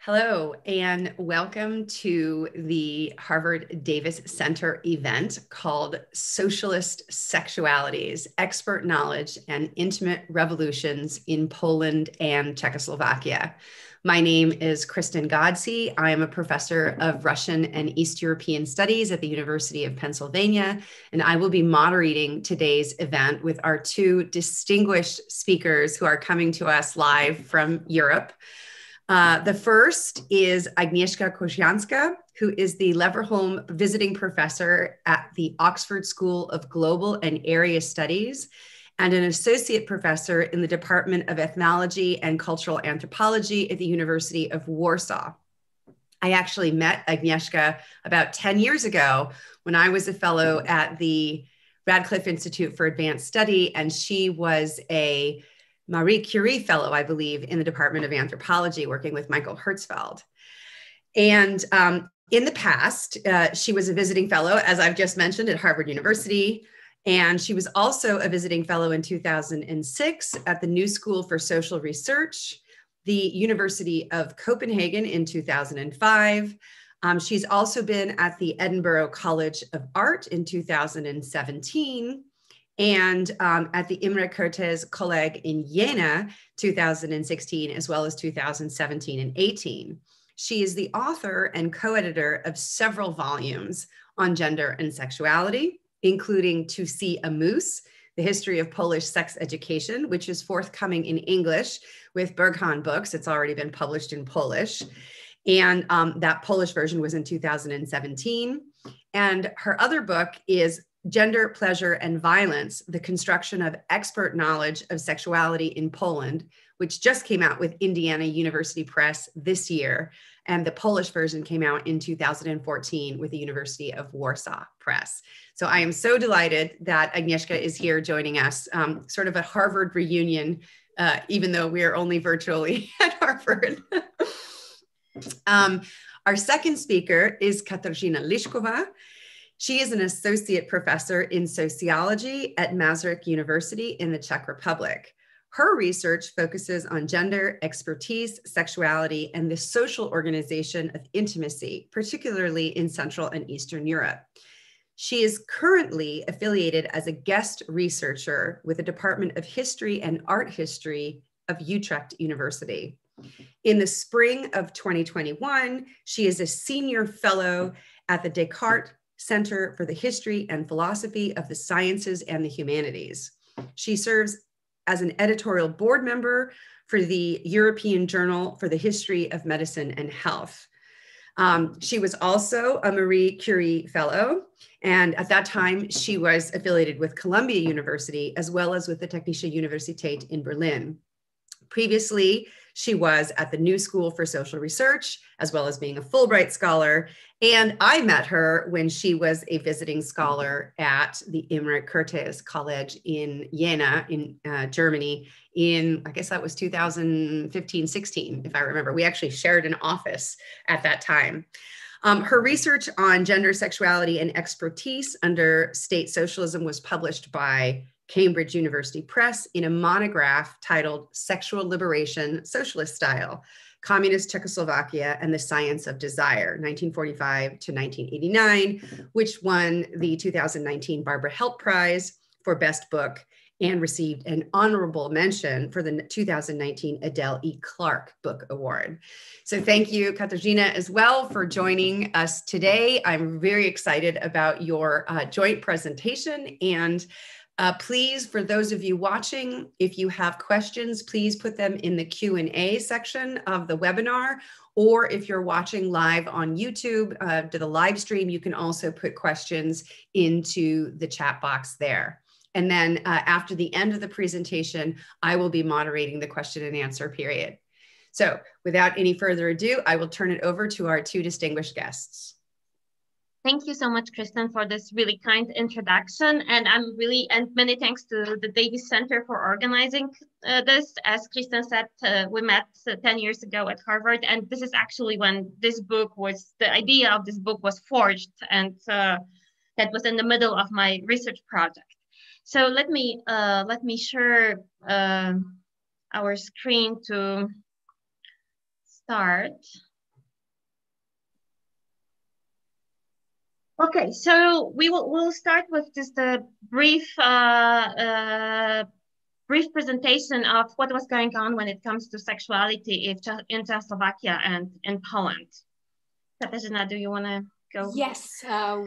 Hello, and welcome to the Harvard Davis Center event called Socialist Sexualities, Expert Knowledge and Intimate Revolutions in Poland and Czechoslovakia. My name is Kristen Ghodsee. I am a professor of Russian and East European Studies at the University of Pennsylvania, and I will be moderating today's event with our two distinguished speakers who are coming to us live from Europe. The first is Agnieszka Kościańska, who is the Leverhulme Visiting Professor at the Oxford School of Global and Area Studies and an Associate Professor in the Department of Ethnology and Cultural Anthropology at the University of Warsaw. I actually met Agnieszka about 10 years ago when I was a fellow at the Radcliffe Institute for Advanced Study, and she was a Marie Curie Fellow, I believe, in the Department of Anthropology, working with Michael Hertzfeld. And in the past, she was a visiting fellow, as I've just mentioned, at Harvard University. And she was also a visiting fellow in 2006 at the New School for Social Research, the University of Copenhagen in 2005. She's also been at the Edinburgh College of Art in 2017. And at the Imre Kertész Colleg in Jena, 2016, as well as 2017 and 18. She is the author and co-editor of several volumes on gender and sexuality, including To See a Moose, The History of Polish Sex Education, which is forthcoming in English with Berghahn Books. It's already been published in Polish. And that Polish version was in 2017. And her other book is Gender, Pleasure, and Violence, The Construction of Expert Knowledge of Sexuality in Poland, which just came out with Indiana University Press this year. And the Polish version came out in 2014 with the University of Warsaw Press. So I am so delighted that Agnieszka is here joining us, sort of a Harvard reunion, even though we are only virtually at Harvard. Our second speaker is Kateřina Lišková. She is an associate professor in sociology at Masaryk University in the Czech Republic. Her research focuses on gender, expertise, sexuality, and the social organization of intimacy, particularly in Central and Eastern Europe. She is currently affiliated as a guest researcher with the Department of History and Art History of Utrecht University. In the spring of 2021, she is a senior fellow at the Descartes Center for the History and Philosophy of the Sciences and the Humanities. She serves as an editorial board member for the European Journal for the History of Medicine and Health. She was also a Marie Curie Fellow, and at that time, she was affiliated with Columbia University as well as with the Technische Universität in Berlin. Previously, she was at the New School for Social Research, as well as being a Fulbright scholar. And I met her when she was a visiting scholar at the Imre Kertész College in Jena, in Germany, in, I guess that was 2015-16, if I remember. We actually shared an office at that time. Her research on gender, sexuality, and expertise under state socialism was published by Cambridge University Press in a monograph titled Sexual Liberation, Socialist Style, Communist Czechoslovakia and the Science of Desire, 1945 to 1989, which won the 2019 Barbara Helt Prize for Best Book and received an honorable mention for the 2019 Adele E. Clark Book Award. So thank you, Kateřina, as well for joining us today. I'm very excited about your joint presentation, and please, for those of you watching, if you have questions, please put them in the Q&A section of the webinar, or if you're watching live on YouTube, to the live stream, you can also put questions into the chat box there. And then after the end of the presentation, I will be moderating the question and answer period. So without any further ado, I will turn it over to our two distinguished guests. Thank you so much, Kristen, for this really kind introduction. And many thanks to the Davis Center for organizing this. As Kristen said, we met 10 years ago at Harvard, and this is actually when the idea of this book was forged, and that was in the middle of my research project. So let me share our screen to start. Okay, so we'll start with just a brief presentation of what was going on when it comes to sexuality in Czechoslovakia and in Poland. Kateřina, do you want to go? Yes,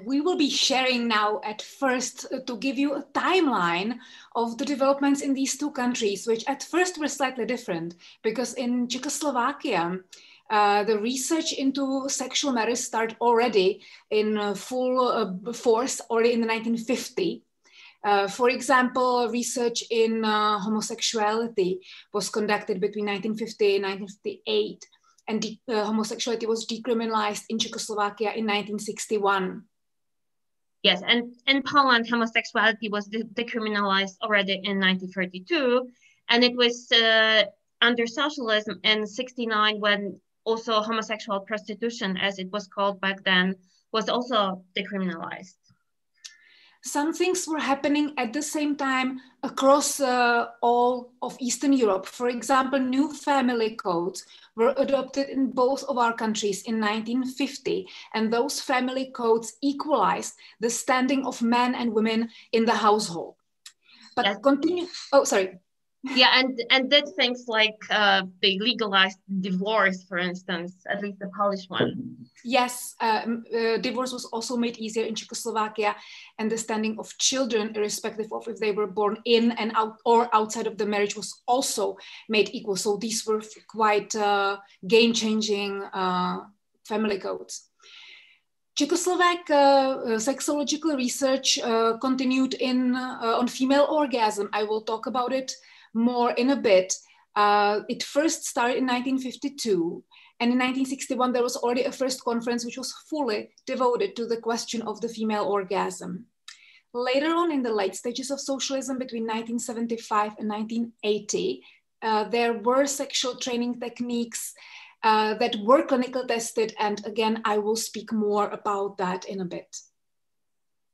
we will be sharing now at first to give you a timeline of the developments in these two countries, which at first were slightly different, because in Czechoslovakia, the research into sexual matters started already in full force already in the 1950s. For example, research in homosexuality was conducted between 1950 and 1958, and homosexuality was decriminalized in Czechoslovakia in 1961. Yes, and in Poland, homosexuality was decriminalized already in 1932, and it was under socialism in 1969 when also homosexual prostitution, as it was called back then, was also decriminalized. Some things were happening at the same time across all of Eastern Europe. For example, new family codes were adopted in both of our countries in 1950, and those family codes equalized the standing of men and women in the household. But yes. Continue. Oh, sorry. Yeah, and did things like they legalized divorce, for instance, at least the Polish one. Yes, divorce was also made easier in Czechoslovakia, and the standing of children, irrespective of if they were born in and out or outside of the marriage, was also made equal. So these were quite game-changing family codes. Czechoslovak sexological research continued on female orgasm. I will talk about it more in a bit. It first started in 1952, and in 1961 there was already a first conference which was fully devoted to the question of the female orgasm. Later on, in the late stages of socialism between 1975 and 1980, there were sexual training techniques that were clinical tested, and again I will speak more about that in a bit.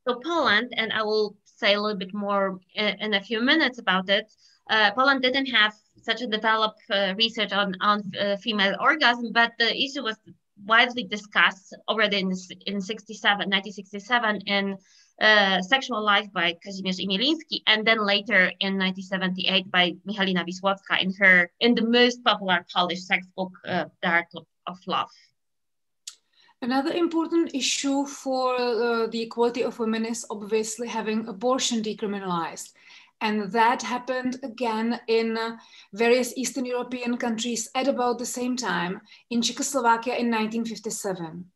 So Poland, and I will say a little bit more in a few minutes about it, Poland didn't have such a developed research on female orgasm, but the issue was widely discussed already in 1967 in Sexual Life by Kazimierz Imieliński, and then later in 1978 by Michalina Wisłocka in the most popular Polish sex book, The Art of Love. Another important issue for the equality of women is obviously having abortion decriminalized. And that happened again in various Eastern European countries at about the same time, in Czechoslovakia in 1957.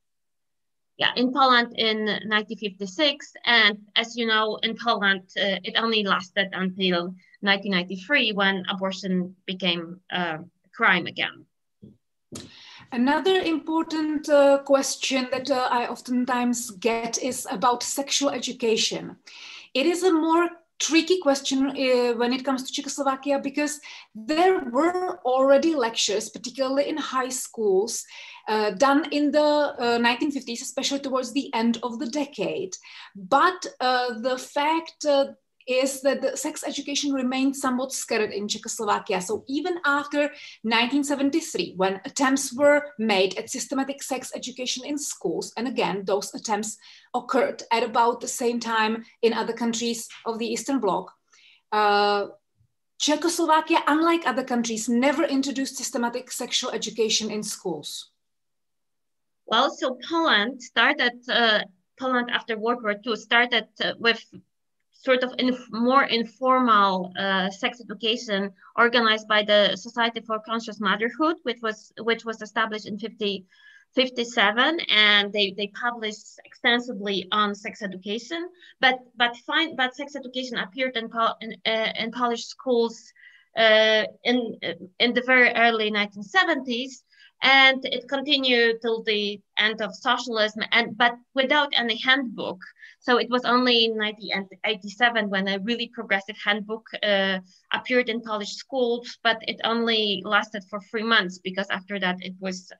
Yeah, in Poland in 1956. And as you know, in Poland, it only lasted until 1993 when abortion became a crime again. Another important question that I oftentimes get is about sexual education. It is a more tricky question when it comes to Czechoslovakia, because there were already lectures, particularly in high schools, done in the 1950s, especially towards the end of the decade. But the fact is that the sex education remained somewhat scattered in Czechoslovakia. So even after 1973, when attempts were made at systematic sex education in schools, and again, those attempts occurred at about the same time in other countries of the Eastern Bloc, Czechoslovakia, unlike other countries, never introduced systematic sexual education in schools. Well, so Poland after World War II started with sort of more informal sex education organized by the Society for Conscious Motherhood, which was established in 1957, and they published extensively on sex education. But sex education appeared in Polish schools in the very early 1970s. And it continued till the end of socialism, but without any handbook. So it was only in 1987 when a really progressive handbook appeared in Polish schools, but it only lasted for 3 months, because after that it was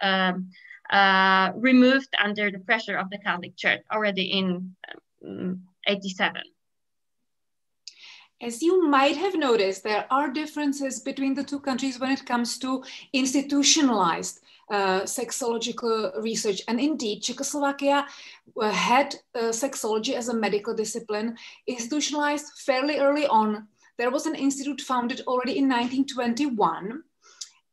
removed under the pressure of the Catholic Church already in 1987. As you might have noticed, there are differences between the two countries when it comes to institutionalized sexological research. And indeed, Czechoslovakia had sexology as a medical discipline institutionalized fairly early on. There was an institute founded already in 1921.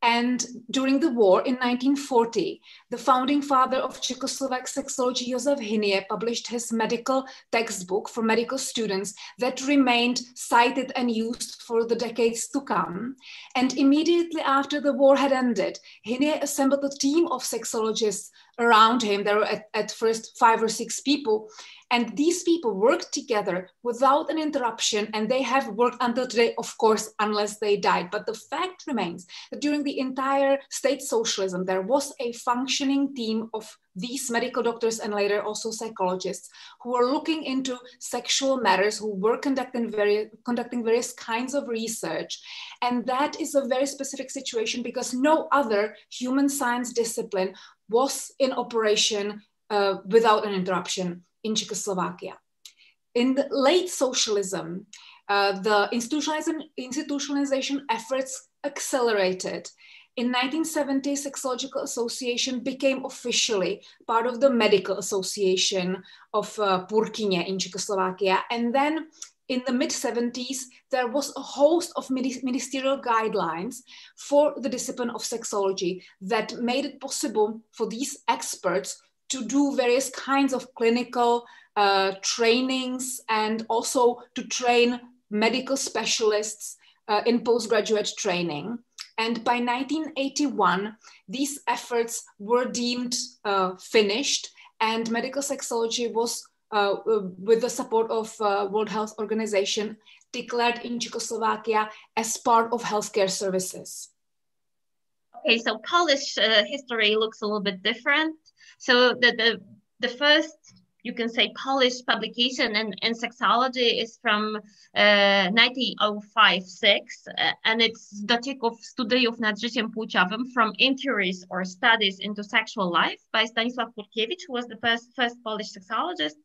And during the war in 1940, the founding father of Czechoslovak sexology, Josef Hynie, published his medical textbook for medical students that remained cited and used for the decades to come. And immediately after the war had ended, Hynie assembled a team of sexologists around him. There were at first 5 or 6 people. And these people worked together without an interruption, and they have worked until today, of course, unless they died. But the fact remains that during the entire state socialism, there was a functioning team of these medical doctors and later also psychologists who were looking into sexual matters, who were conducting various kinds of research. And that is a very specific situation because no other human science discipline was in operation without an interruption in Czechoslovakia. In the late socialism, the institutionalization efforts accelerated. In 1970, Sexological Association became officially part of the Medical Association of Purkyně in Czechoslovakia. And then in the mid-70s, there was a host of ministerial guidelines for the discipline of sexology that made it possible for these experts to do various kinds of clinical trainings and also to train medical specialists in postgraduate training. And by 1981, these efforts were deemed finished, and medical sexology was, with the support of World Health Organization, declared in Czechoslovakia as part of healthcare services. Okay, so Polish history looks a little bit different. So the first, you can say, Polish publication in sexology is from 1905-6, and it's Docieków studiów nad życiem płciowym, from inquiries or studies into sexual life by Stanisław Purkiewicz, who was the first Polish sexologist.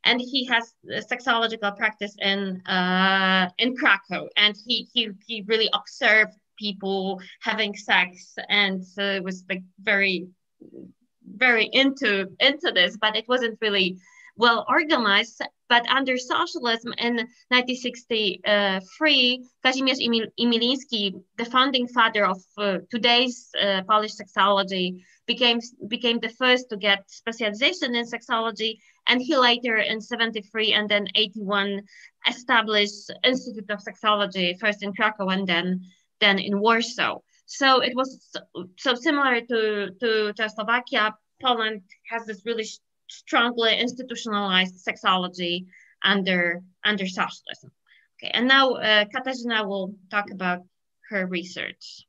And he has a sexological practice in Krakow, and he really observed people having sex, and it was like very into this, but it wasn't really well organized. But under socialism in 1963, Kazimierz Imieliński, the founding father of today's Polish sexology, became the first to get specialization in sexology, and he later in 73 and then 81 established Institute of Sexology, first in Krakow and then in Warsaw. So it was so similar to Czechoslovakia. Poland has this really strongly institutionalized sexology under socialism. Okay, and now Kateřina will talk about her research.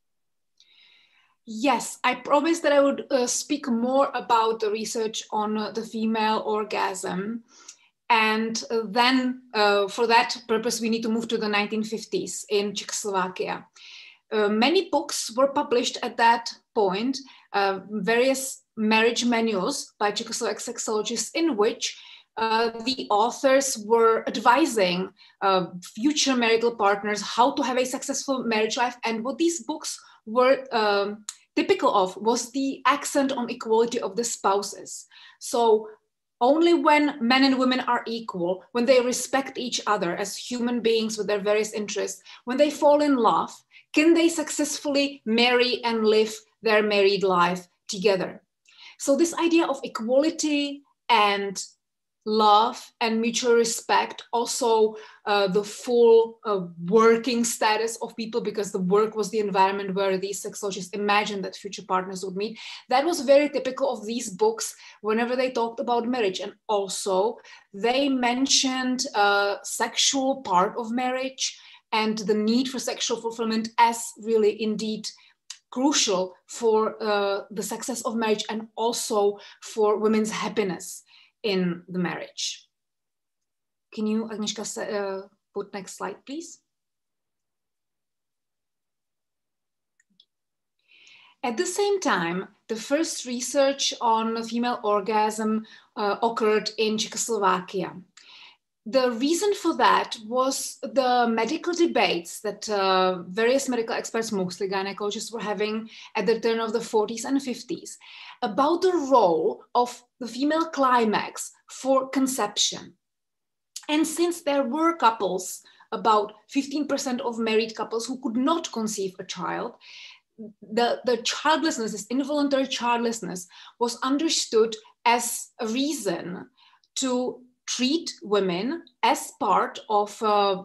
Yes, I promised that I would speak more about the research on the female orgasm. And then for that purpose, we need to move to the 1950s in Czechoslovakia. Many books were published at that point, various marriage manuals by Czechoslovak sexologists in which the authors were advising future marital partners how to have a successful marriage life. And what these books were typical of was the accent on equality of the spouses. So only when men and women are equal, when they respect each other as human beings with their various interests, when they fall in love, can they successfully marry and live their married life together. So this idea of equality and love and mutual respect, also the full working status of people, because the work was the environment where these sexologists imagined that future partners would meet. That was very typical of these books whenever they talked about marriage. And also they mentioned sexual part of marriage and the need for sexual fulfillment as really indeed crucial for the success of marriage and also for women's happiness in the marriage. Can you, Agnieszka, put next slide, please? At the same time, the first research on female orgasm occurred in Czechoslovakia. the reason for that was the medical debates that various medical experts, mostly gynecologists, were having at the turn of the 40s and 50s about the role of the female climax for conception. And since there were couples, about 15% of married couples who could not conceive a child, the childlessness, this involuntary childlessness, was understood as a reason to treat women as part of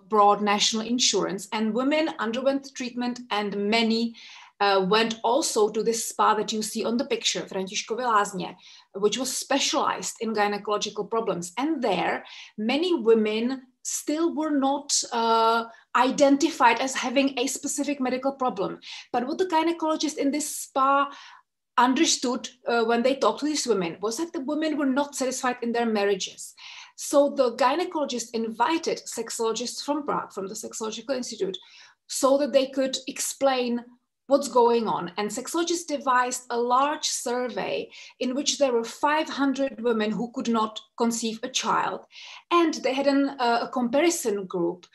broad national insurance, and women underwent treatment, and many went also to this spa that you see on the picture, Františkovy Lázně, which was specialized in gynecological problems. And there, many women still were not identified as having a specific medical problem. But what the gynecologist in this spa understood when they talked to these women was that the women were not satisfied in their marriages. So the gynecologist invited sexologists from Prague, from the Sexological Institute, so that they could explain what's going on. And sexologists devised a large survey in which there were 500 women who could not conceive a child. And they had a comparison group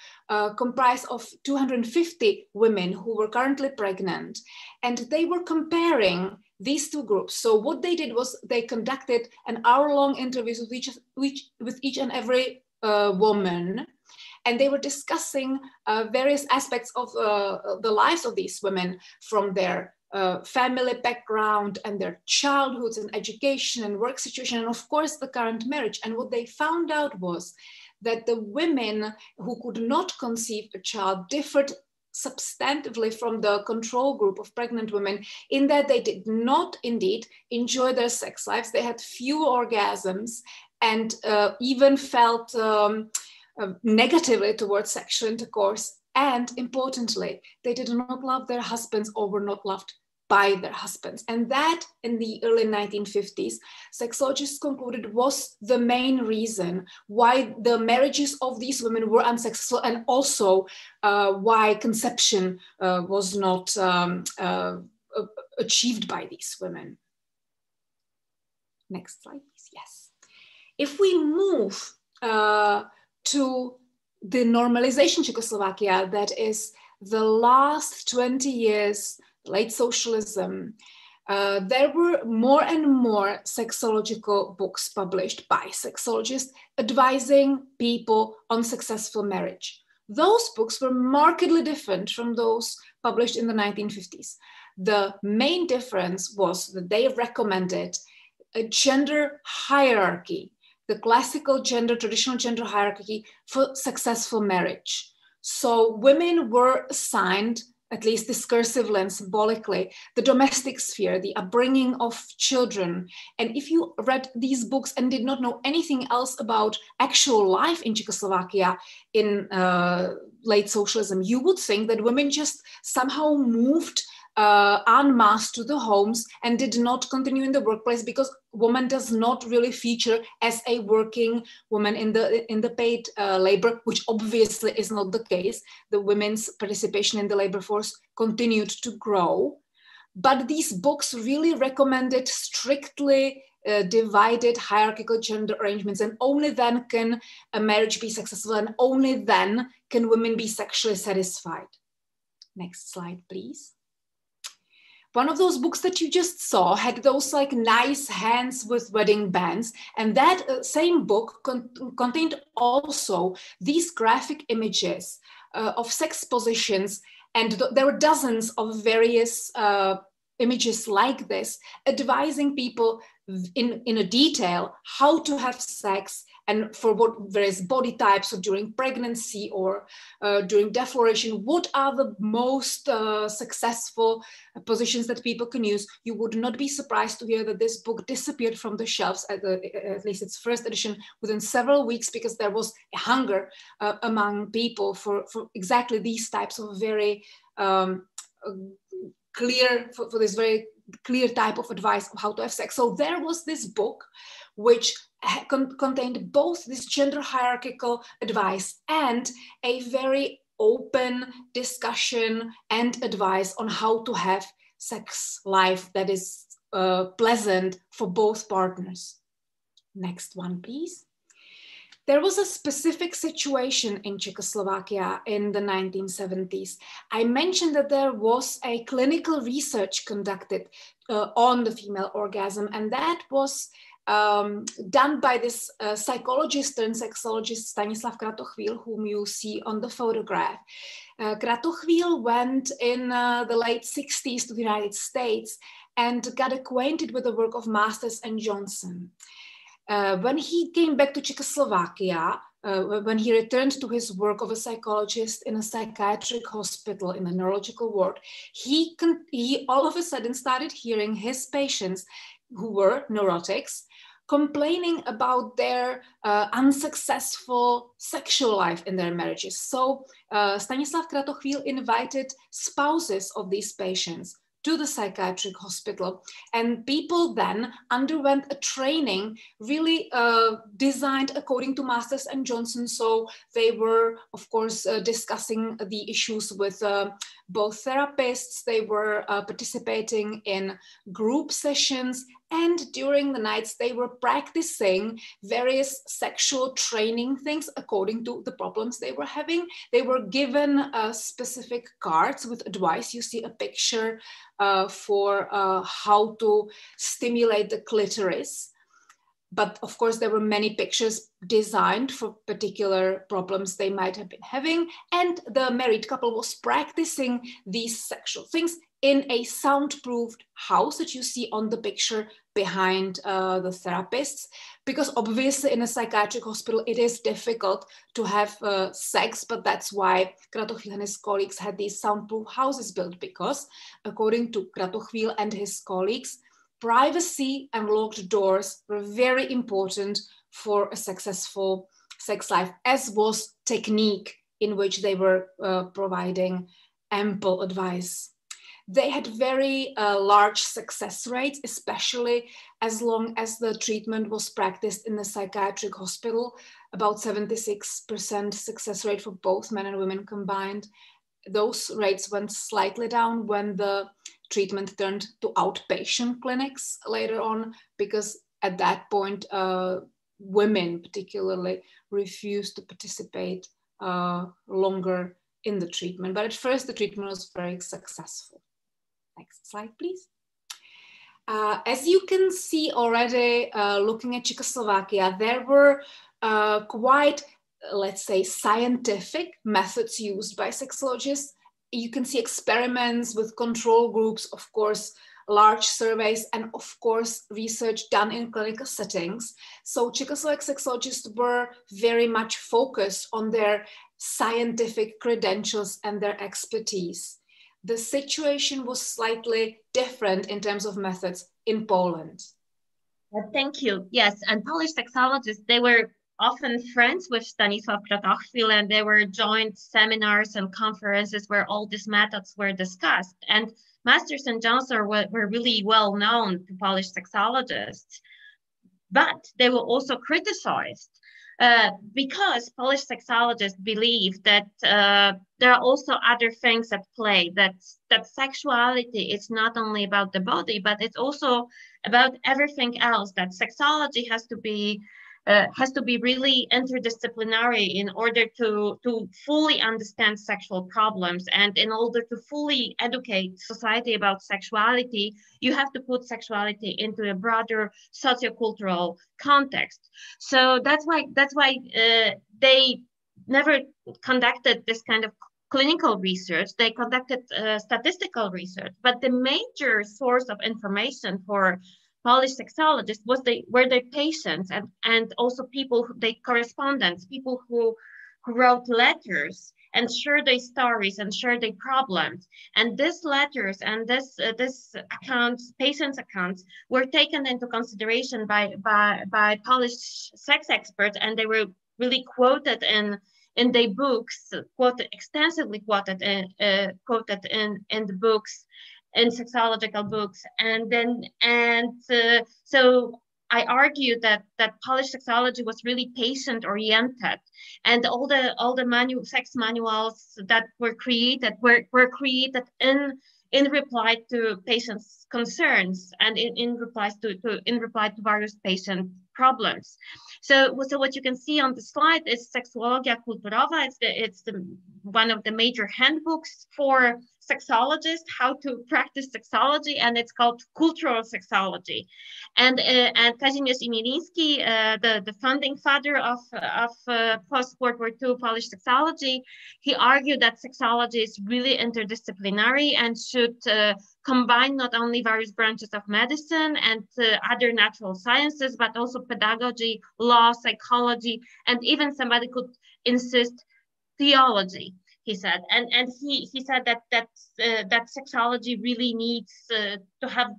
comprised of 250 women who were currently pregnant. And they were comparing these two groups. So what they did was they conducted an hour-long interviews with each and every woman, and they were discussing various aspects of the lives of these women, from their family background and their childhoods and education and work situation, and of course the current marriage. And what they found out was that the women who could not conceive a child differed substantively from the control group of pregnant women in that they did not indeed enjoy their sex lives. They had few orgasms and even felt negatively towards sexual intercourse. And importantly, they did not love their husbands or were not loved by their husbands. And that in the early 1950s, sexologists concluded was the main reason why the marriages of these women were unsuccessful, and also why conception was not achieved by these women. Next slide, please. Yes. If we move to the normalization Czechoslovakia, that is the last 20 years, late socialism, there were more and more sexological books published by sexologists advising people on successful marriage. Those books were markedly different from those published in the 1950s. The main difference was that they recommended a gender hierarchy, the classical gender, traditional gender hierarchy for successful marriage. So women were assigned, at least discursively and symbolically, the domestic sphere, the upbringing of children. And if you read these books and did not know anything else about actual life in Czechoslovakia in late socialism, you would think that women just somehow moved en masse to the homes and did not continue in the workplace, because woman does not really feature as a working woman in the paid labor, which obviously is not the case. The women's participation in the labor force continued to grow. But these books really recommended strictly divided hierarchical gender arrangements, and only then can a marriage be successful, and only then can women be sexually satisfied. Next slide, please. One of those books that you just saw had those like nice hands with wedding bands, and that same book contained also these graphic images of sex positions, and there were dozens of various images like this, advising people in a detail how to have sex and for what various body types, or during pregnancy or during defloration, what are the most successful positions that people can use. You would not be surprised to hear that this book disappeared from the shelves, at least its first edition, within several weeks, because there was a hunger among people for exactly these types of very clear, for this very clear type of advice of how to have sex. So there was this book which contained both this gender hierarchical advice and a very open discussion and advice on how to have sex life that is pleasant for both partners. Next one, please. There was a specific situation in Czechoslovakia in the 1970s. I mentioned that there was a clinical research conducted on the female orgasm, and that was done by this psychologist and sexologist Stanislav Kratochvíl, whom you see on the photograph. Kratochvíl went in the late 60s to the United States and got acquainted with the work of Masters and Johnson. When he came back to Czechoslovakia, when he returned to his work of a psychologist in a psychiatric hospital in a neurological ward, he all of a sudden started hearing his patients who were neurotics complaining about their unsuccessful sexual life in their marriages. So Stanislav Kratochvíl invited spouses of these patients to the psychiatric hospital, and people then underwent a training really designed according to Masters and Johnson. So they were, of course, discussing the issues with both therapists. They were participating in group sessions, and during the nights they were practicing various sexual training things according to the problems they were having. They were given specific cards with advice. You see a picture for how to stimulate the clitoris. But of course, there were many pictures designed for particular problems they might have been having. And the married couple was practicing these sexual things in a soundproofed house that you see on the picture behind the therapists. Because obviously in a psychiatric hospital, it is difficult to have sex, but that's why Kratochvíl and his colleagues had these soundproof houses built, because according to Kratochvíl and his colleagues, privacy and locked doors were very important for a successful sex life, as was technique, in which they were providing ample advice. They had very large success rates, especially as long as the treatment was practiced in the psychiatric hospital, about 76% success rate for both men and women combined. Those rates went slightly down when the treatment turned to outpatient clinics later on, because at that point, women particularly refused to participate longer in the treatment. But at first, the treatment was very successful. Next slide, please. As you can see already, looking at Czechoslovakia, there were quite, let's say, scientific methods used by sexologists. You can see experiments with control groups, of course, large surveys, and of course, research done in clinical settings. So Czechoslovak sexologists were very much focused on their scientific credentials and their expertise. The situation was slightly different in terms of methods in Poland. Thank you. Yes, and Polish sexologists, they were often friends with Stanislav Kratochvíl, and there were joint seminars and conferences where all these methods were discussed. And Masters and Johnson were really well known to Polish sexologists, but they were also criticized because Polish sexologists believe that there are also other things at play, that sexuality is not only about the body, but it's also about everything else, that sexology has to be really interdisciplinary in order to fully understand sexual problems. And in order to fully educate society about sexuality, you have to put sexuality into a broader sociocultural context. So that's why they never conducted this kind of clinical research. They conducted statistical research, but the major source of information for Polish sexologists were their patients and also correspondents, people who wrote letters and shared their stories and shared their problems. And these letters and this accounts, patients' accounts, were taken into consideration by Polish sex experts, and they were really quoted in their books, extensively quoted in the books, in sexological books. So I argue that Polish sexology was really patient oriented, and all the sex manuals that were created in reply to patients' concerns and in reply to various patient problems. So what you can see on the slide is Sexuologia Kulturowa. It's one of the major handbooks for sexologists, how to practice sexology, and it's called Cultural Sexology. And Kazimierz Imielinski, the founding father of post-World War II Polish sexology, he argued that sexology is really interdisciplinary and should combine not only various branches of medicine and other natural sciences, but also pedagogy, law, psychology, and even somebody could insist theology, he said. And he said that sexology really needs to have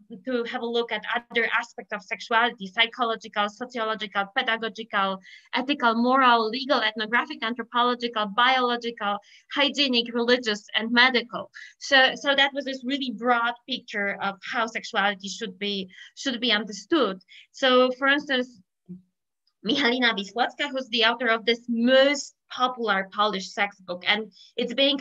a look at other aspects of sexuality: psychological, sociological, pedagogical, ethical, moral, legal, ethnographic, anthropological, biological, hygienic, religious, and medical. So that was this really broad picture of how sexuality should be understood. So, for instance, Michalina Wisłocka, who's the author of this most popular Polish sex book, and it's being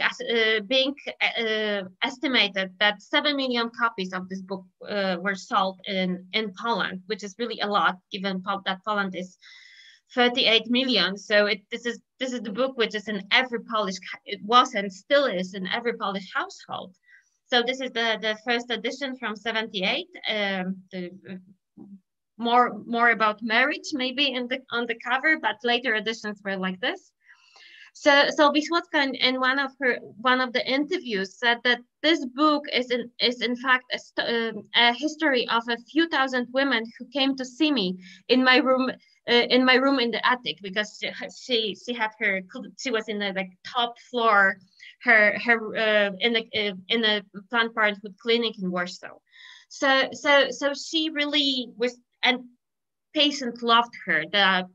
estimated that 7 million copies of this book were sold in Poland, which is really a lot, given that Poland is 38 million. So this is the book which is in every Polish, it was and still is in every Polish household. So this is the first edition from 78. More about marriage maybe on the cover, but later editions were like this. So Wisłocka in one of the interviews said that this book is in fact a history of a few thousand women who came to see me in my room in the attic, because she was in the top floor in a Planned Parenthood clinic in Warsaw. So she really was, and patients loved her.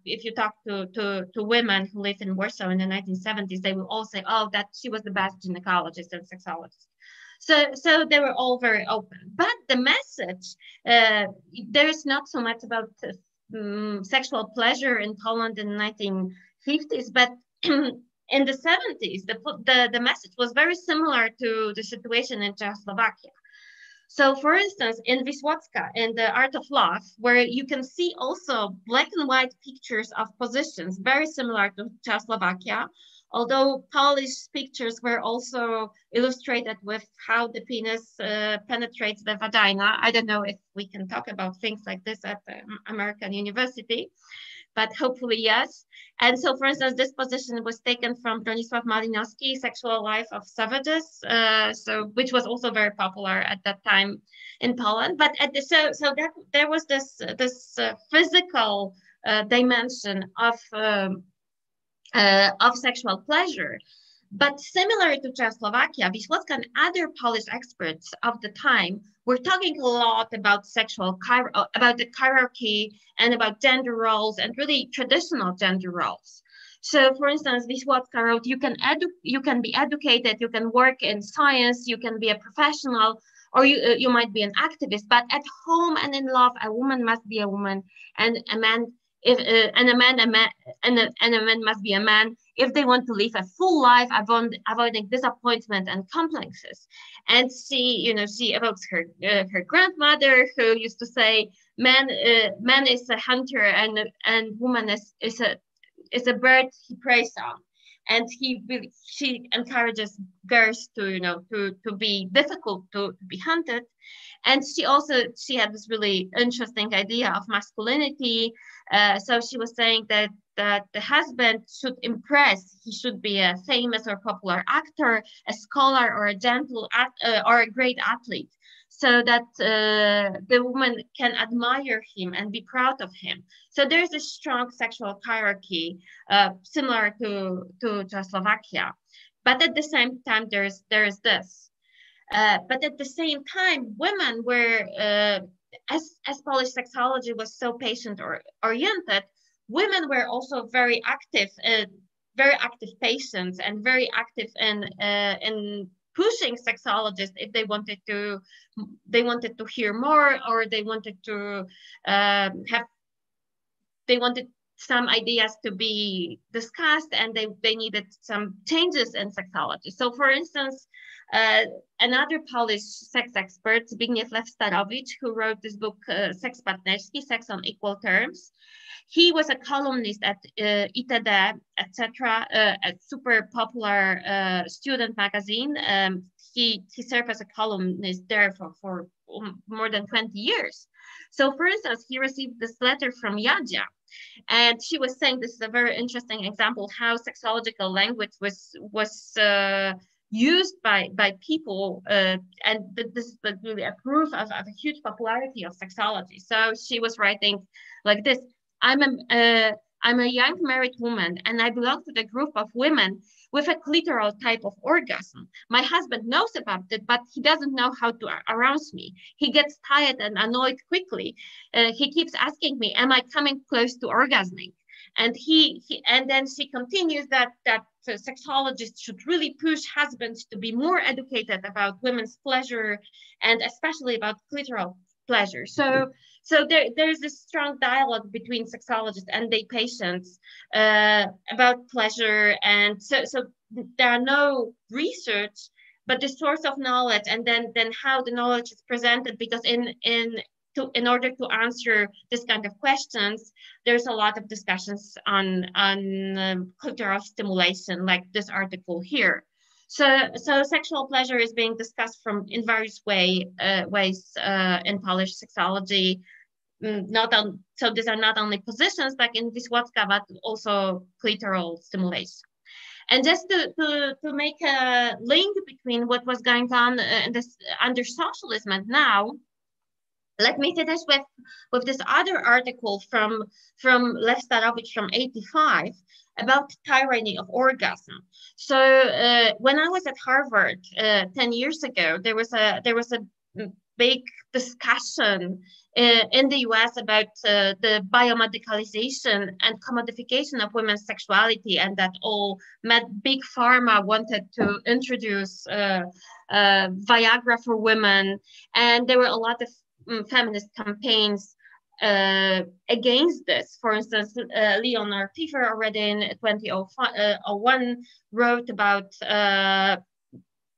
If you talk to women who live in Warsaw in the 1970s, they will all say, oh, that she was the best gynecologist and sexologist. So they were all very open. But the message, there is not so much about sexual pleasure in Poland in the 1950s, but in the 70s, the message was very similar to the situation in Czechoslovakia. So, for instance, in Wisłocka, in The Art of Love, where you can see also black and white pictures of positions, very similar to Czechoslovakia, although Polish pictures were also illustrated with how the penis penetrates the vagina. I don't know if we can talk about things like this at the American university, but hopefully yes. And so, for instance, this position was taken from Bronisław Malinowski's Sexual Life of Savages, which was also very popular at that time in Poland. But there was this physical dimension of sexual pleasure. But similar to Czechoslovakia, Wisłocka and other Polish experts of the time were talking a lot about about the hierarchy and about gender roles, and really traditional gender roles. So, for instance, Wisłocka wrote, you can be educated, you can work in science, you can be a professional, or you might be an activist, but at home and in love, a woman must be a woman, and a man must be a man if they want to live a full life, avoiding disappointment and complexes. And she evokes her grandmother, who used to say, man is a hunter and woman is a bird he preys on. And she encourages girls to be difficult to be hunted. And she had this really interesting idea of masculinity. So she was saying that the husband should impress. He should be a famous or popular actor, a scholar, or a gentle or a great athlete, so that the woman can admire him and be proud of him. So there's a strong sexual hierarchy, similar to Czechoslovakia. But at the same time, there's this. But at the same time, women were, as Polish sexology was so patient-oriented, women were also very active patients, and very active in pushing sexologists if they wanted to hear more, or they wanted some ideas to be discussed, and they needed some changes in sexology. So for instance, another Polish sex expert, Zbigniew Lewsterowicz, who wrote this book, Seks Partnerski, Sex on Equal Terms, he was a columnist at ITD, etc., a super popular student magazine. He served as a columnist there for more than 20 years. So for instance, he received this letter from Jadzia, and she was saying, this is a very interesting example how sexological language was used by people, and this is really a proof of a huge popularity of sexology. So she was writing like this: I'm a young married woman, and I belong to the group of women with a clitoral type of orgasm. My husband knows about it, but he doesn't know how to arouse me. He gets tired and annoyed quickly. He keeps asking me, am I coming close to orgasming? And and then she continues that sexologists should really push husbands to be more educated about women's pleasure, and especially about clitoral pleasure. So there's this strong dialogue between sexologists and their patients about pleasure. And so there are no research, but the source of knowledge, and then how the knowledge is presented, because in order to answer this kind of questions, there's a lot of discussions on clitoral stimulation, like this article here. So sexual pleasure is being discussed in various ways in Polish sexology. So these are not only positions like in Wisłocka, but also clitoral stimulation. And just to make a link between what was going on under socialism and now, let me finish with this other article from Lewsterowicz from '85 about tyranny of orgasm. So when I was at Harvard 10 years ago, there was a big discussion in the US about the biomedicalization and commodification of women's sexuality, and that big pharma wanted to introduce Viagra for women, and there were a lot of feminist campaigns against this. For instance, Leonard Pfeffer already in 2001 wrote about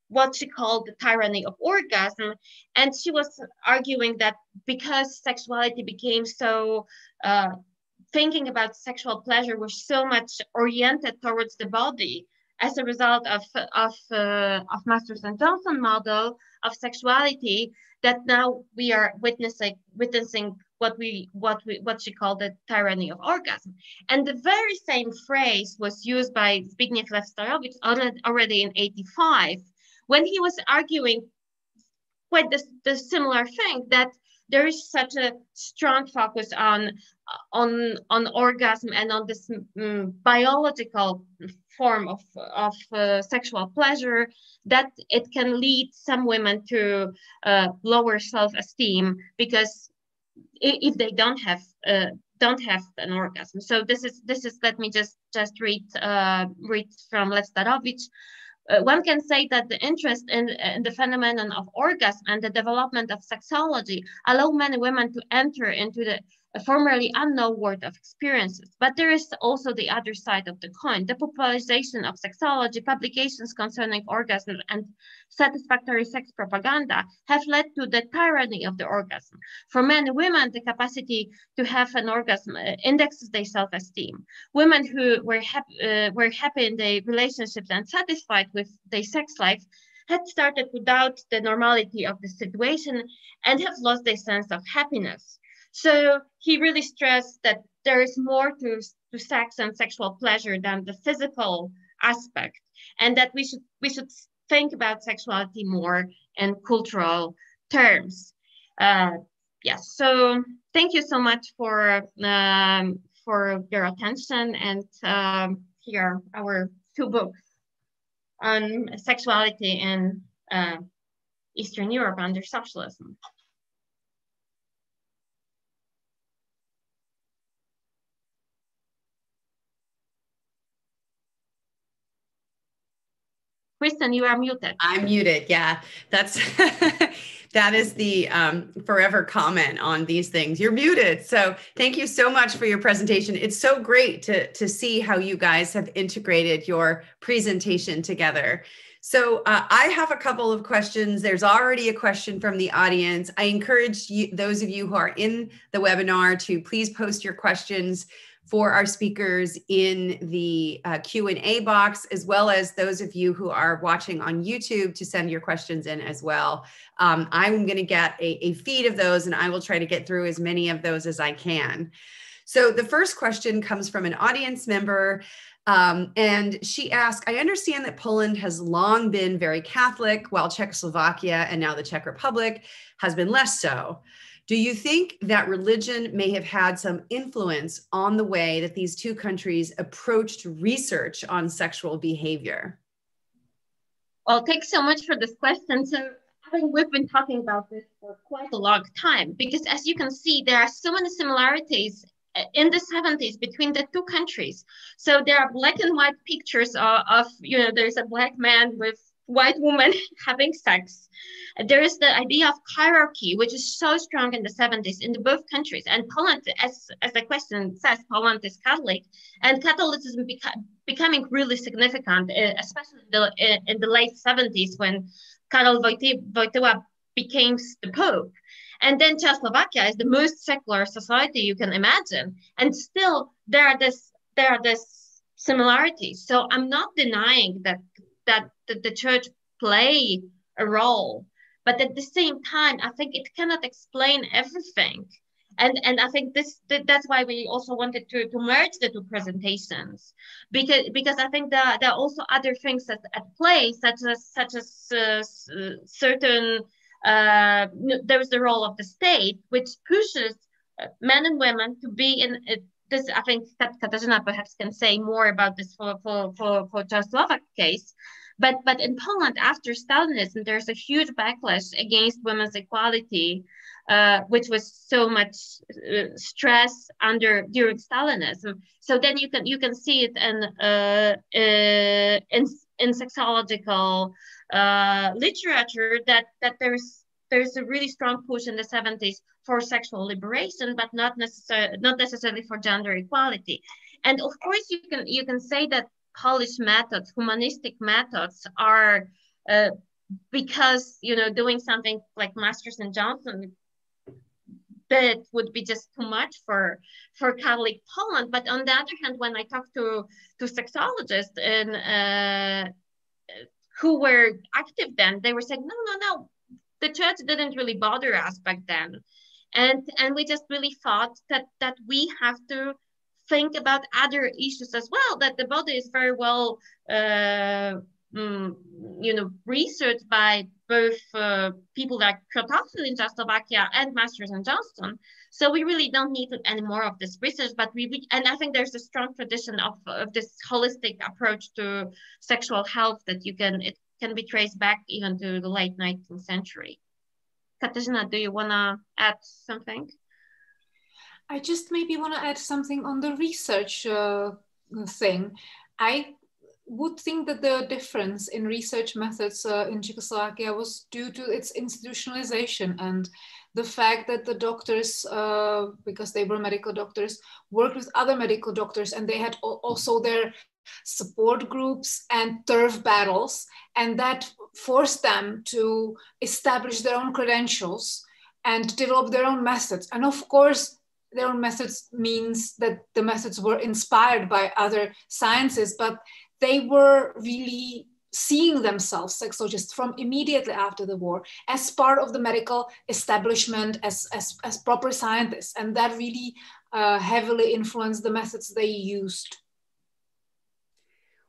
what she called the tyranny of orgasm, and she was arguing that because sexuality became so thinking about sexual pleasure was so much oriented towards the body as a result of Masters and Johnson model of sexuality, that now we are witnessing what she called the tyranny of orgasm. And the very same phrase was used by Zbigniew Lewsterowicz already in '85, when he was arguing quite the similar thing, that there is such a strong focus on orgasm and on this biological form of sexual pleasure, that it can lead some women to lower self-esteem, because if they don't have an orgasm. So this is let me just read from Lewsterowicz. One can say that the interest in the phenomenon of orgasm and the development of sexology allow many women to enter into the formerly unknown world of experiences. But there is also the other side of the coin. The popularization of sexology, publications concerning orgasm, and satisfactory sex propaganda have led to the tyranny of the orgasm. For many women, the capacity to have an orgasm indexes their self-esteem. Women who were happy in their relationships and satisfied with their sex life had started to doubt the normality of the situation and have lost their sense of happiness. So he really stressed that there is more to sex and sexual pleasure than the physical aspect, and that we should think about sexuality more in cultural terms. Yes. So thank you so much for your attention, and here are our two books on sexuality in Eastern Europe under socialism. Kristen, you are muted. I'm muted. Yeah, that's That is the forever comment on these things. You're muted. So thank you so much for your presentation. It's so great to see how you guys have integrated your presentation together. So I have a couple of questions. There's already a question from the audience. I encourage you, those of you who are in the webinar, to please post your questions for our speakers in the Q&A box, as well as those of you who are watching on YouTube to send your questions in as well. I'm going to get a feed of those, and I will try to get through as many of those as I can. So the first question comes from an audience member, and she asked, I understand that Poland has long been very Catholic, while Czechoslovakia and now the Czech Republic has been less so. Do you think that religion may have had some influence on the way that these two countries approached research on sexual behavior? Well, thanks so much for this question. So I think we've been talking about this for quite a long time, because as you can see, there are so many similarities in the 70s between the two countries. So there are black and white pictures of there's a black man with white woman having sex. There is the idea of hierarchy, which is so strong in the 70s in both countries. And Poland, as the question says, Poland is Catholic, and Catholicism becoming really significant, especially in the late 70s when Karol Wojtyła became the Pope. And then Czechoslovakia is the most secular society you can imagine. And still there are this similarities. So I'm not denying that the church play a role, but at the same time, I think it cannot explain everything. And I think that's why we also wanted to merge the two presentations, because I think there are also other things at play, such as certain there's the role of the state, which pushes men and women to be in this. I think that Kateřina perhaps can say more about this for Czechoslovak case. But in Poland, after Stalinism, there's a huge backlash against women's equality, which was so much stress during Stalinism. So then you can see it in sexological literature that there's a really strong push in the 70s for sexual liberation, but not necessarily for gender equality. And of course, you can say that Polish methods, humanistic methods, are because doing something like Masters and Johnson, that would be just too much for Catholic Poland. But on the other hand, when I talk to sexologists and who were active then, they were saying, no, the church didn't really bother us back then, and we just really thought that we have to think about other issues as well, that the body is very well researched by both people like Prof in Czechoslovakia and Masters and Johnson. So we really don't need any more of this research, but and I think there's a strong tradition of this holistic approach to sexual health that it can be traced back even to the late 19th century. Kateřina, do you want to add something? I just maybe want to add something on the research thing. I would think that the difference in research methods in Czechoslovakia was due to its institutionalization and the fact that the doctors, because they were medical doctors, worked with other medical doctors, and they had also their support groups and turf battles, and that forced them to establish their own credentials and develop their own methods. And of course, their own methods means that the methods were inspired by other sciences, but they were really seeing themselves, sexologists, from immediately after the war as part of the medical establishment, as proper scientists. And that really heavily influenced the methods they used.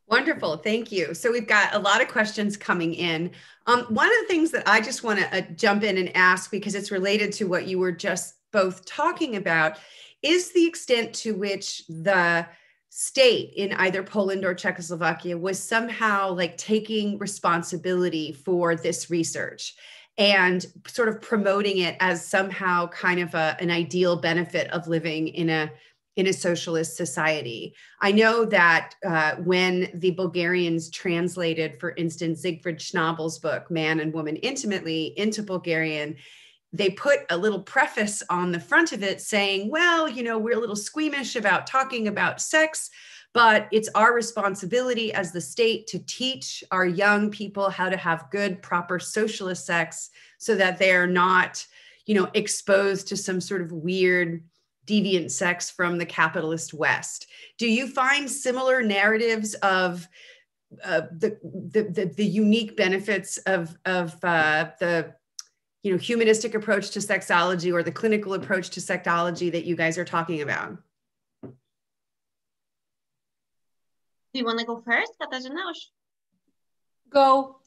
Wonderful, thank you. So we've got a lot of questions coming in. One of the things that I just want to jump in and ask, because it's related to what you were just both talking about, is the extent to which the state in either Poland or Czechoslovakia was somehow like taking responsibility for this research and sort of promoting it as somehow kind of an ideal benefit of living in in a socialist society. I know that when the Bulgarians translated, for instance, Siegfried Schnabel's book, Man and Woman Intimately, into Bulgarian, they put a little preface on the front of it saying, well, you know, we're a little squeamish about talking about sex, but it's our responsibility as the state to teach our young people how to have good, proper socialist sex so that they are not, you know, exposed to some sort of weird, deviant sex from the capitalist West. Do you find similar narratives of the unique benefits of the you know, humanistic approach to sexology or the clinical approach to sexology that you guys are talking about? Do you want to go first, Kateřina? Go.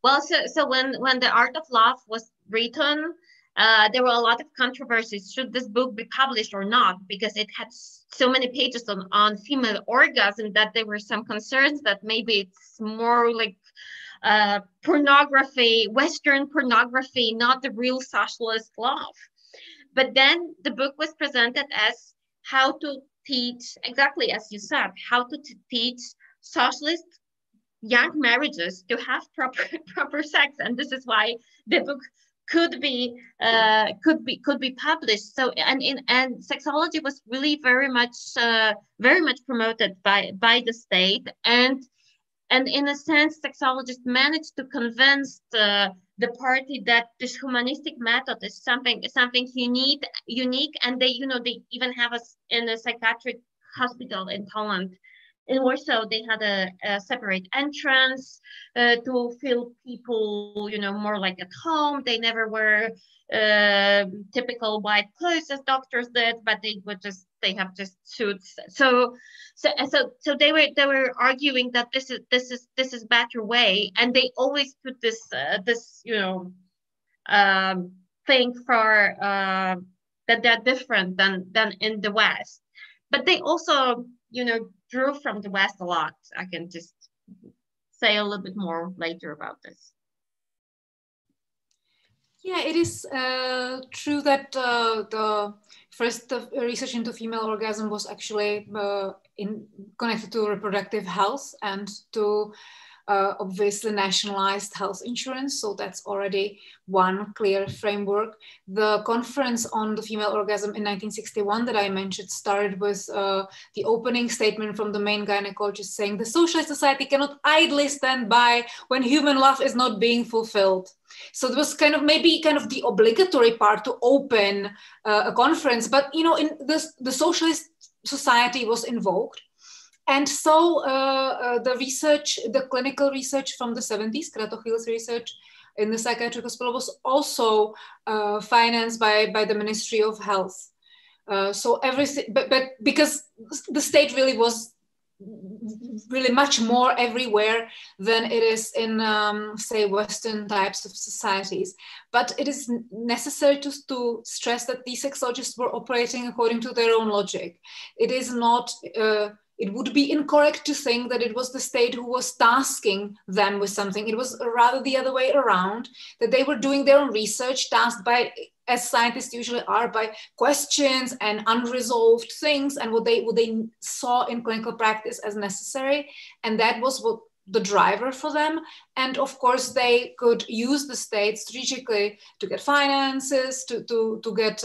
Well, so when The Art of Love was written, there were a lot of controversies. Should this book be published or not? Because it had so many pages on female orgasm that there were some concerns that maybe it's more like pornography, Western pornography, not the real socialist love. But then the book was presented as how to teach, exactly as you said, how to teach socialist young marriages to have proper sex, and this is why the book could be published. So and sexology was really very much promoted by the state, and in a sense, sexologists managed to convince the party that this humanistic method is something unique, and they even have us in a psychiatric hospital in Poland. In Warsaw, they had a separate entrance to feel people, more like at home. They never wear typical white clothes as doctors did, but they have just suits. So they were arguing that this is better way, and they always put this thing for that they're different than in the West, but they also drew from the West a lot. I can just say a little bit more later about this. Yeah, it is true that the first research into female orgasm was actually connected to reproductive health and to obviously nationalized health insurance. So that's already one clear framework. The conference on the female orgasm in 1961 that I mentioned started with the opening statement from the main gynecologist saying the socialist society cannot idly stand by when human love is not being fulfilled. So it was maybe the obligatory part to open a conference, but in the socialist society was invoked. And so the clinical research from the 70s, Kratochvíl's research in the psychiatric hospital, was also financed by the Ministry of Health. So everything, but because the state really was really much more everywhere than it is in, say, Western types of societies. But it is necessary to stress that these sexologists were operating according to their own logic. It is not... it would be incorrect to think that it was the state who was tasking them with something. It was rather the other way around, that they were doing their own research, tasked by, as scientists usually are, by questions and unresolved things and what they saw in clinical practice as necessary. And that was what the driver for them. And of course, they could use the state strategically to get finances, to get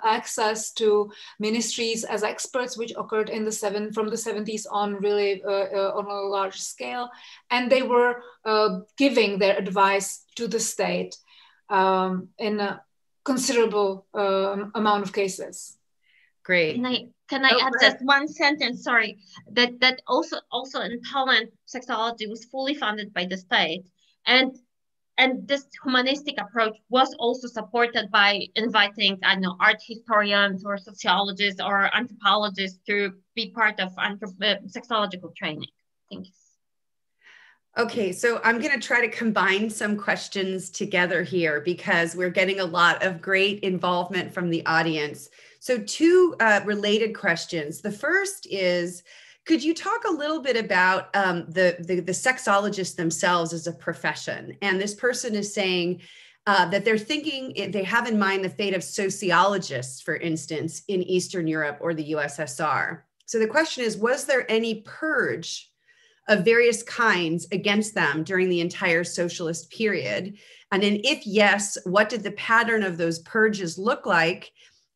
access to ministries as experts, which occurred from the 70s on, really on a large scale. And they were giving their advice to the state in a considerable amount of cases. Great. Can I add just one sentence? Sorry, that also in Poland, sexology was fully funded by the state, and this humanistic approach was also supported by inviting, art historians or sociologists or anthropologists to be part of sexological training. Thank you. Okay, so I'm going to try to combine some questions together here because we're getting a lot of great involvement from the audience. So two related questions. The first is, could you talk a little bit about the sexologists themselves as a profession? And this person is saying, that they're thinking, they have in mind the fate of sociologists, for instance, in Eastern Europe or the USSR. So the question is, was there any purge of various kinds against them during the entire socialist period? And then if yes, what did the pattern of those purges look like?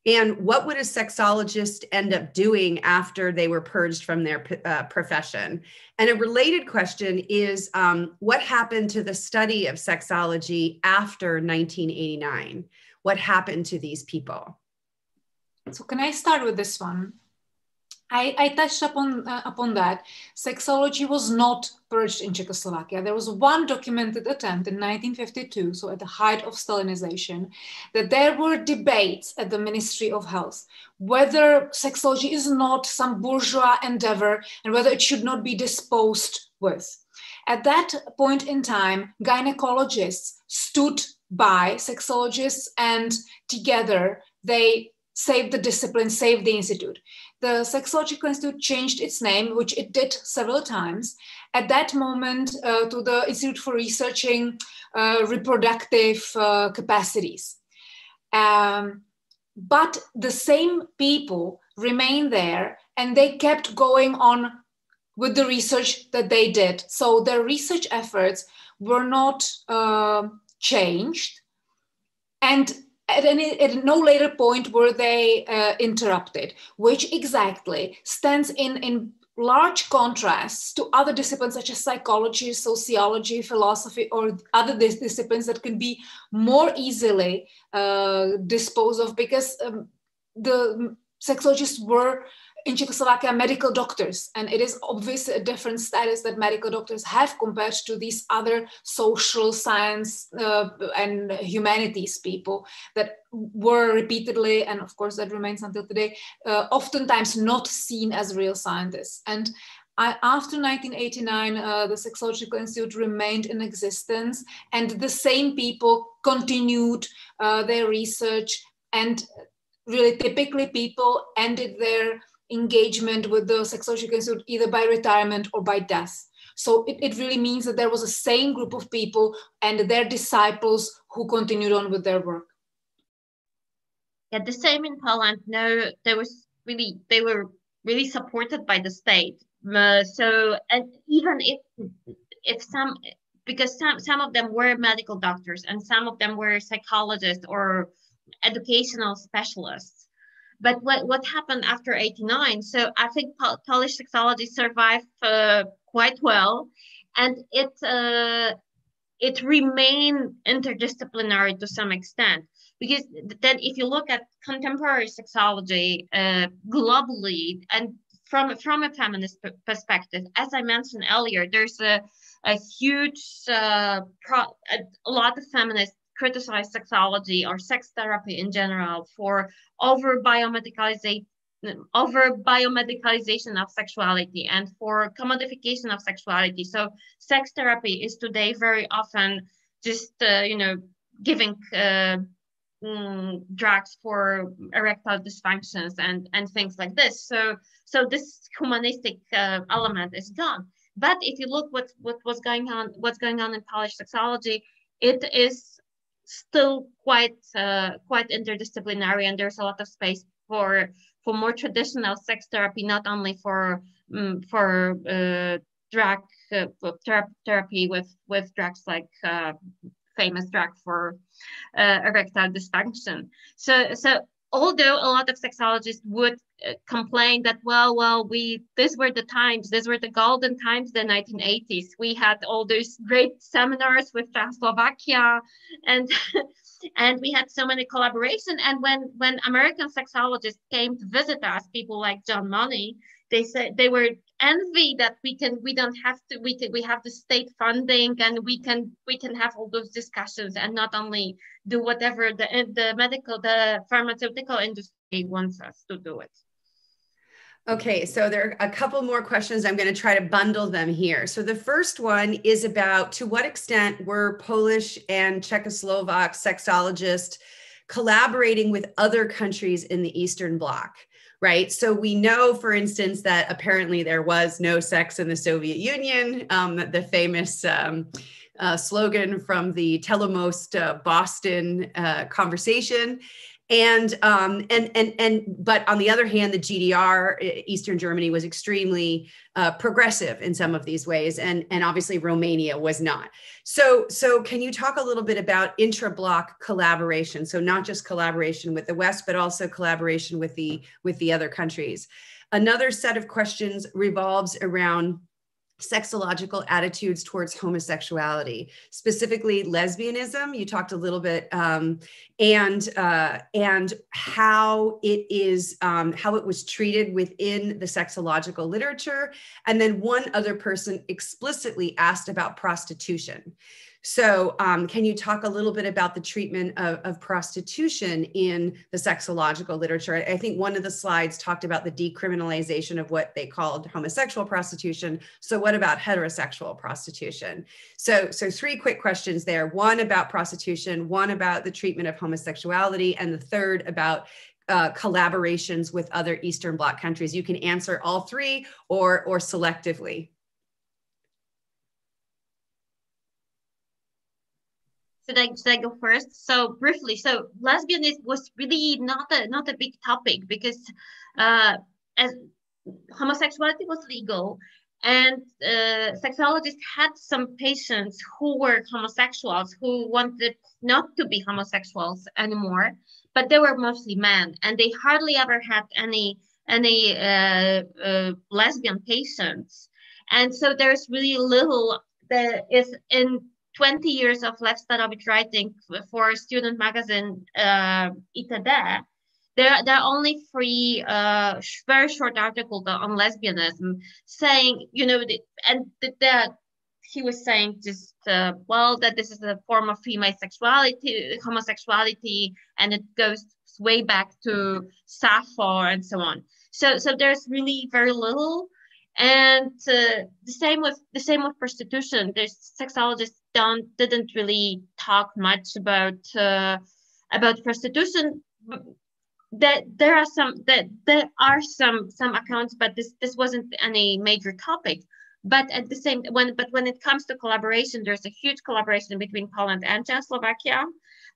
And what would a sexologist end up doing after they were purged from their profession? And a related question is, what happened to the study of sexology after 1989? What happened to these people? So can I start with this one? I touched upon that. Sexology was not purged in Czechoslovakia. There was one documented attempt in 1952, so at the height of Stalinization, that there were debates at the Ministry of Health whether sexology is not some bourgeois endeavor and whether it should not be disposed with. At that point in time, gynecologists stood by sexologists, and together they saved the discipline, saved the institute. The Sexological Institute changed its name, which it did several times, at that moment to the Institute for Researching Reproductive Capacities. But the same people remained there, and they kept going on with the research that they did. So their research efforts were not changed, and at no later point were they interrupted, which exactly stands in large contrast to other disciplines such as psychology, sociology, philosophy, or other disciplines that can be more easily disposed of, because the sexologists were in Czechoslovakia medical doctors, and it is obviously a different status that medical doctors have compared to these other social science and humanities people that were repeatedly, and of course that remains until today, oftentimes not seen as real scientists. And after 1989, the Sexological Institute remained in existence, and the same people continued their research, and really typically people ended their engagement with the Sexological Institute either by retirement or by death. So it really means that there was a same group of people and their disciples who continued on with their work. Yeah, the same in Poland. No, they were really supported by the state. So, and even if some, because some of them were medical doctors and some of them were psychologists or educational specialists. But what happened after 89? So I think Polish sexology survived quite well, and it remained interdisciplinary to some extent. Because then, if you look at contemporary sexology globally, and from a feminist perspective, as I mentioned earlier, there's a huge a lot of feminists criticize sexology or sex therapy in general for over biomedicalization of sexuality and for commodification of sexuality. So sex therapy is today very often just giving drugs for erectile dysfunctions and things like this. So this humanistic element is gone. But if you look what's going on in Polish sexology, it is still quite interdisciplinary, and there's a lot of space for more traditional sex therapy, not only for drug therapy with drugs like famous drug for erectile dysfunction. So although a lot of sexologists would complain that these were the golden times, the 1980s. We had all those great seminars with Czechoslovakia, and we had so many collaboration. And when American sexologists came to visit us, people like John Money, they said they were envy that we have the state funding, and we can have all those discussions and not only do whatever the pharmaceutical industry wants us to do it. Okay, so there are a couple more questions. I'm going to try to bundle them here. So the first one is about, to what extent were Polish and Czechoslovak sexologists collaborating with other countries in the Eastern Bloc, right? So we know, for instance, that apparently there was no sex in the Soviet Union, the famous slogan from the Telemost Boston conversation. But on the other hand, the GDR, Eastern Germany, was extremely progressive in some of these ways, and obviously Romania was not. So can you talk a little bit about intra-block collaboration? So not just collaboration with the West, but also collaboration with the other countries. Another set of questions revolves around sexological attitudes towards homosexuality, specifically lesbianism. You talked a little bit, and how it was treated within the sexological literature. And then one other person explicitly asked about prostitution. So can you talk a little bit about the treatment of prostitution in the sexological literature? I think one of the slides talked about the decriminalization of what they called homosexual prostitution. So what about heterosexual prostitution? So three quick questions there. One about prostitution, one about the treatment of homosexuality, and the third about collaborations with other Eastern Bloc countries. You can answer all three or selectively. Should I go first? So briefly, so lesbianism was really not a big topic, because as homosexuality was legal, and sexologists had some patients who were homosexuals who wanted not to be homosexuals anymore, but they were mostly men, and they hardly ever had any lesbian patients. And so there's really little that is in 20 years of left starobić writing for student magazine ITD. There are only three very short articles on lesbianism, saying, you know, he was saying just, well, that this is a form of female sexuality, homosexuality, and it goes way back to Sappho and so on. So there's really very little. And the same with prostitution. There's sexologists didn't really talk much about prostitution. There are some accounts, but this wasn't any major topic. But at the same when it comes to collaboration, there's a huge collaboration between Poland and Czechoslovakia,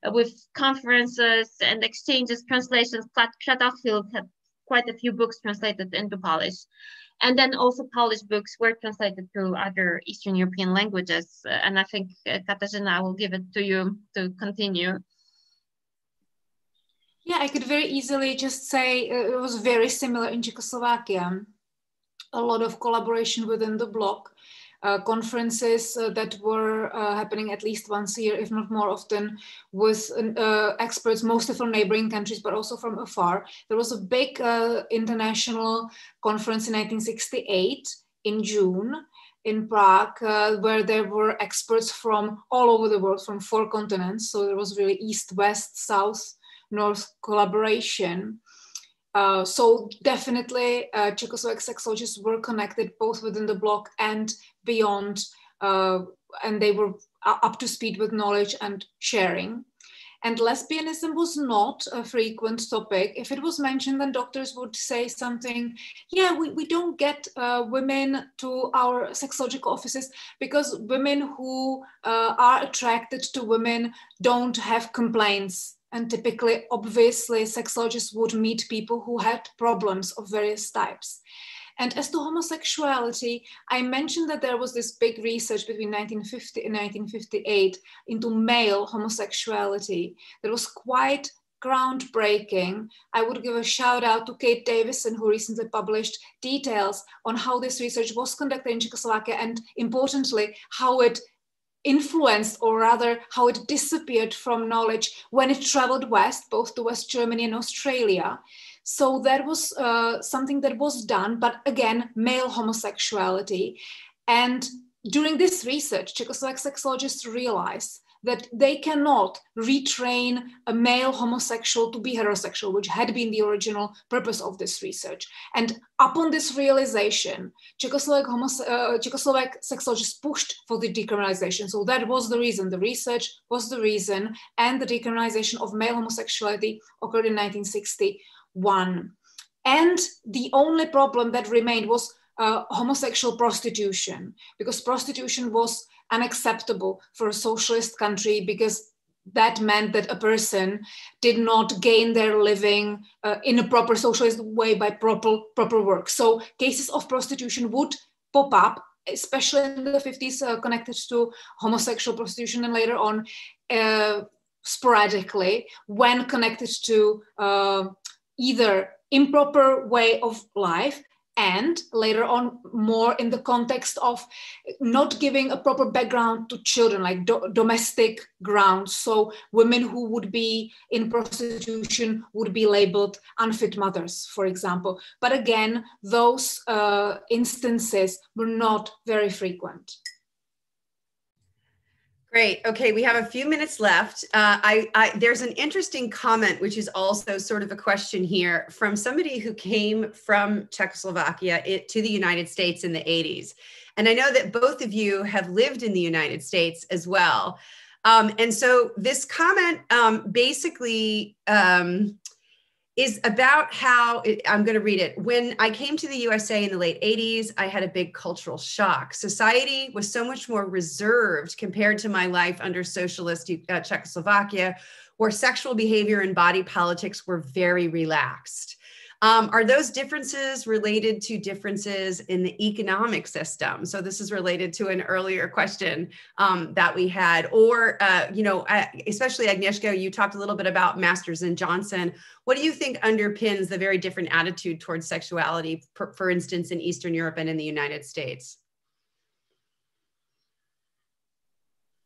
with conferences and exchanges, translations. Kratochwil had quite a few books translated into Polish. And then also Polish books were translated to other Eastern European languages. And I think, Kateřina, I will give it to you to continue. Yeah, I could very easily just say it was very similar in Czechoslovakia. A lot of collaboration within the bloc. Conferences that were happening at least once a year, if not more often, with experts, mostly from neighboring countries, but also from afar. There was a big international conference in 1968 in June in Prague, where there were experts from all over the world, from 4 continents. So there was really East, West, South, North collaboration. So definitely Czechoslovak sexologists were connected both within the bloc and beyond, and they were up to speed with knowledge and sharing. And lesbianism was not a frequent topic. If it was mentioned, then doctors would say something, yeah, we don't get women to our sexological offices because women who are attracted to women don't have complaints. And typically, obviously, sexologists would meet people who had problems of various types. And as to homosexuality, I mentioned that there was this big research between 1950 and 1958 into male homosexuality that was quite groundbreaking. I would give a shout out to Kate Davison, who recently published details on how this research was conducted in Czechoslovakia, and importantly, how it influenced, or rather how it disappeared from knowledge when it traveled west, both to West Germany and Australia. So that was something that was done, but again, male homosexuality. And during this research, Czechoslovak sexologists realized that they cannot retrain a male homosexual to be heterosexual, which had been the original purpose of this research. And upon this realization, Czechoslovak sexologists pushed for the decriminalization. So that was the reason, the research was the reason, and the decriminalization of male homosexuality occurred in 1961. And the only problem that remained was homosexual prostitution, because prostitution was unacceptable for a socialist country, because that meant that a person did not gain their living in a proper socialist way by proper work. So cases of prostitution would pop up, especially in the 50s, connected to homosexual prostitution, and later on sporadically when connected to either improper way of life, and later on more in the context of not giving a proper background to children, like domestic grounds. So women who would be in prostitution would be labeled unfit mothers, for example. But again, those instances were not very frequent. Great. Okay, we have a few minutes left. There's an interesting comment, which is also sort of a question here from somebody who came from Czechoslovakia to the United States in the 80s. And I know that both of you have lived in the United States as well. And so this comment basically is about how, I'm going to read it. When I came to the USA in the late 80s, I had a big cultural shock. Society was so much more reserved compared to my life under socialist Czechoslovakia, where sexual behavior and body politics were very relaxed. Are those differences related to differences in the economic system? So this is related to an earlier question that we had, or, especially Agnieszka, you talked a little bit about Masters and Johnson. What do you think underpins the very different attitude towards sexuality, for instance, in Eastern Europe and in the United States?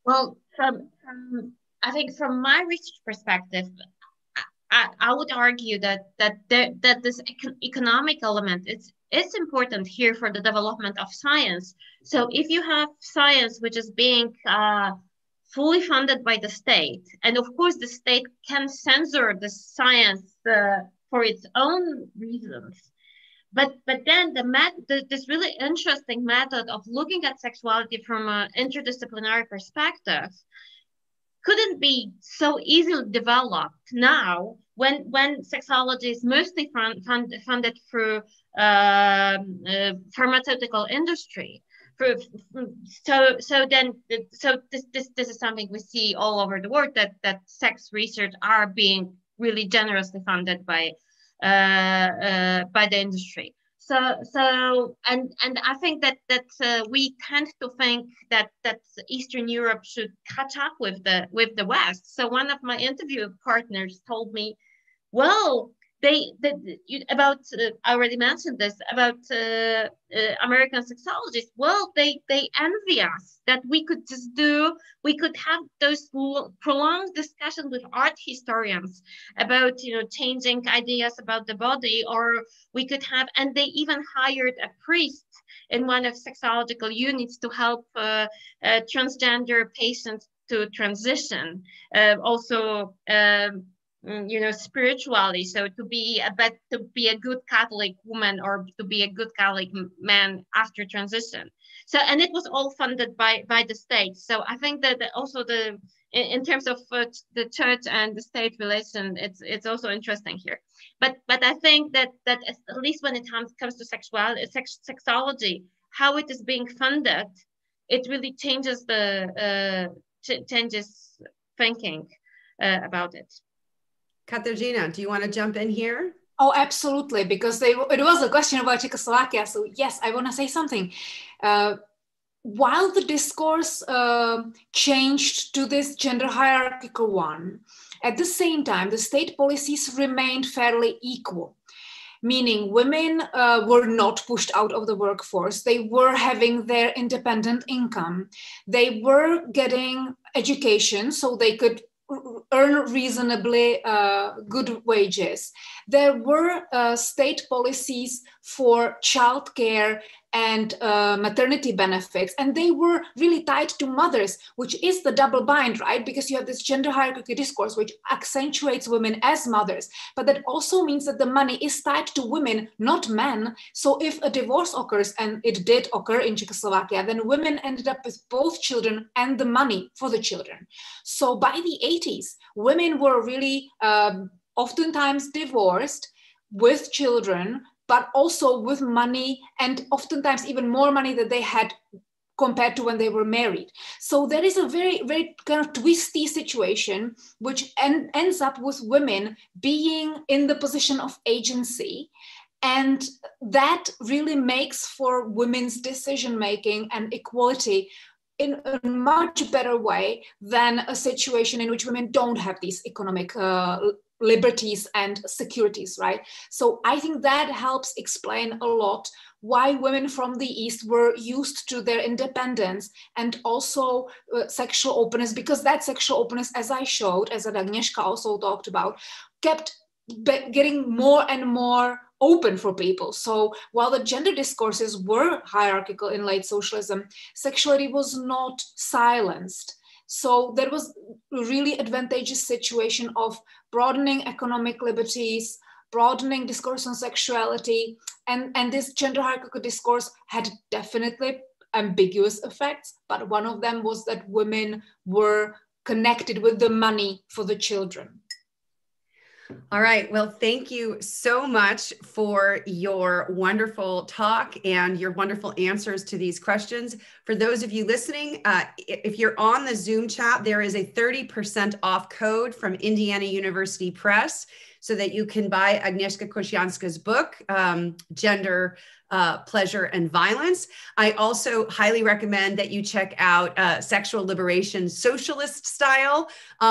Well, I think from my research perspective, I would argue that this economic element is important here for the development of science. So if you have science which is being fully funded by the state, and of course the state can censor the science for its own reasons, but then this really interesting method of looking at sexuality from an interdisciplinary perspective couldn't be so easily developed now when sexuality is mostly funded through pharmaceutical industry. So this is something we see all over the world, that sex research are being really generously funded by the industry. So and I think that we tend to think that Eastern Europe should catch up with the West. So one of my interview partners told me, well, I already mentioned this about American sexologists. Well, they envy us that we could have those prolonged discussions with art historians about changing ideas about the body, or we could have, and they even hired a priest in one of sexological units to help transgender patients to transition. Spiritually, so to be a good Catholic woman or to be a good Catholic man after transition. So, and it was all funded by the state. So I think that also in terms of the church and the state relation, it's also interesting here. But I think that at least when it comes to sexology, how it is being funded, it really changes changes thinking about it. Kateřina, do you want to jump in here? Oh, absolutely, because it was a question about Czechoslovakia. So yes, I want to say something. While the discourse changed to this gender hierarchical one, at the same time, the state policies remained fairly equal. Meaning women were not pushed out of the workforce. They were having their independent income. They were getting education so they could earn reasonably good wages. There were state policies for childcare and maternity benefits, and they were really tied to mothers, which is the double bind, right? Because you have this gender hierarchy discourse which accentuates women as mothers, but that also means that the money is tied to women, not men. So if a divorce occurs, and it did occur in Czechoslovakia, then women ended up with both children and the money for the children. So by the 80s, women were really oftentimes divorced with children, but also with money, and oftentimes even more money than they had compared to when they were married. So there is a very, very kind of twisty situation, which ends up with women being in the position of agency. And that really makes for women's decision-making and equality in a much better way than a situation in which women don't have these economic liberties and securities, right? So I think that helps explain a lot why women from the East were used to their independence and also sexual openness, because that sexual openness, as I showed, as Agnieszka also talked about, kept getting more and more open for people. So while the gender discourses were hierarchical in late socialism, sexuality was not silenced. So there was a really advantageous situation of broadening economic liberties, broadening discourse on sexuality, and this gender hierarchical discourse had definitely ambiguous effects, but one of them was that women were connected with the money for the children. All right. Well, thank you so much for your wonderful talk and your wonderful answers to these questions. For those of you listening, if you're on the Zoom chat, there is a 30% off code from Indiana University Press so that you can buy Agnieszka Kościańska's book, Gender, Pleasure, and Violence. I also highly recommend that you check out Sexual Liberation Socialist Style,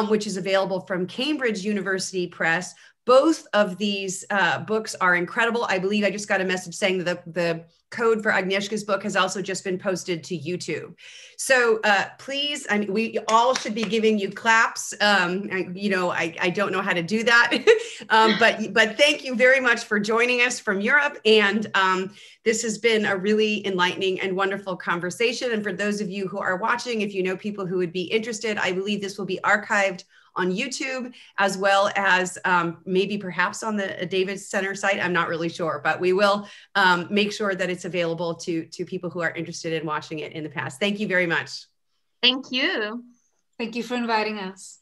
which is available from Cambridge University Press. Both of these books are incredible. I believe I just got a message saying that the code for Agnieszka's book has also just been posted to YouTube. So please, I mean, we all should be giving you claps. I don't know how to do that, but thank you very much for joining us from Europe. And this has been a really enlightening and wonderful conversation. And for those of you who are watching, if you know people who would be interested, I believe this will be archived on YouTube, as well as maybe perhaps on the Davis Center site. I'm not really sure, but we will make sure that it's available to people who are interested in watching it in the past. Thank you very much. Thank you. Thank you for inviting us.